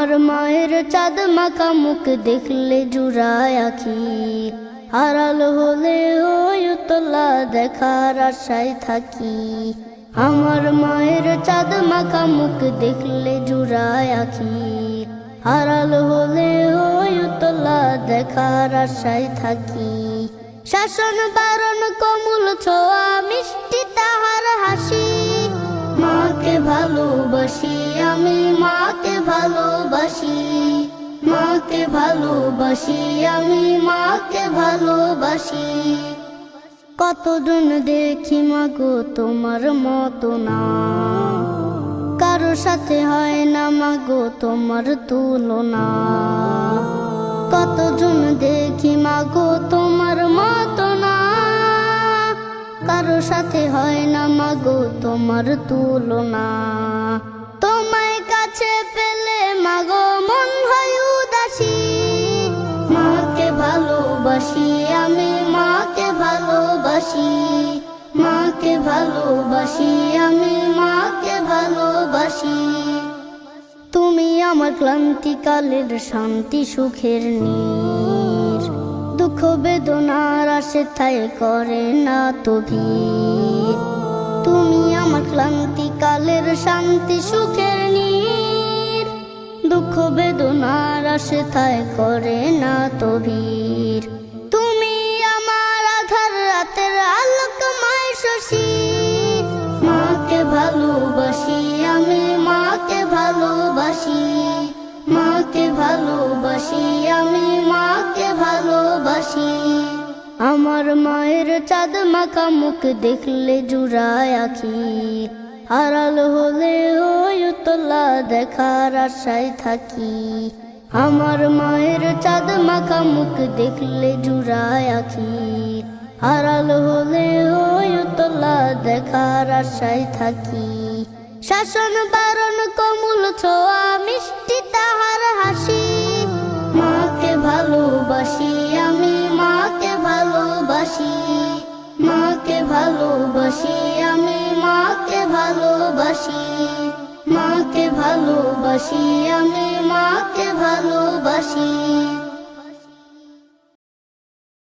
আমার মায়ের চাঁদ মাখা মুখ দেখলে জুড়ায় আখি, আড়াল হলে ওই উতলা দেখার আশায় থাকি। আমার মায়ের চাঁদ মাখা মুখ দেখলে জুড়ায় আখি, আড়াল হলে ওই উতলা দেখার আশায় থাকি। শাসন বারণ কমল ছোঁয়া মিষ্টি তাহার হাসি, মাকে ভালোবাসি আমি মাকে ভালোবাসি, মাকে ভালোবাসি আমি মাকে ভালোবাসি। কতজন দেখি মাগো তোমার মতো না, কারো সাথে হয় না মাগো তোমার তুলনা। কতজন দেখি মাগো তোমার মতো না, কারো সাথে হয় না মাগো তোমার তুলনা। তোমায় কাছে পেলে মাগো মন হয় উদাসী, মাকে ভালোবাসি আমি মাকে ভালোবাসি, মাকে ভালোবাসি আমি মাকে ভালোবাসি। তুমি আমার ক্লান্তিকালের শান্তি সুখের নীর, দুঃখ বেদনার আসে ঠাই করে না তো ভিড়। তুমি আমার ক্লান্তিকালের শান্তি সুখের নীর, দুঃখ বেদনার আসে ঠাই করে না তো ভিড়। তুমি আমার আধার রাতের আলোকময় শশী, মাকে ভালোবাসি আমি মাকে ভালোবাসি, মাকে ভালোবাসি আমি মাকে ভালোবাসি। আমার মায়ের চাঁদ মাখা মুখ দেখলে জুড়ায় আখি, আড়াল হলে ওই উতলা দেখার আশায় থাকি। আমার মায়ের চাঁদ মাখা মুখ দেখলে জুড়ায় আখি, আড়াল হলে ওই উতলা দেখার আশায় থাকি। শাসন বারণ কমল ছোঁয়া মিষ্টি তাহার হাসি, মাকে ভালোবাসি আমি মাকে ভালোবাসি, মাকে ভালোবাসি আমি মাকে ভালোবাসি, মাকে ভালোবাসি আমি মাকে ভালোবাসি।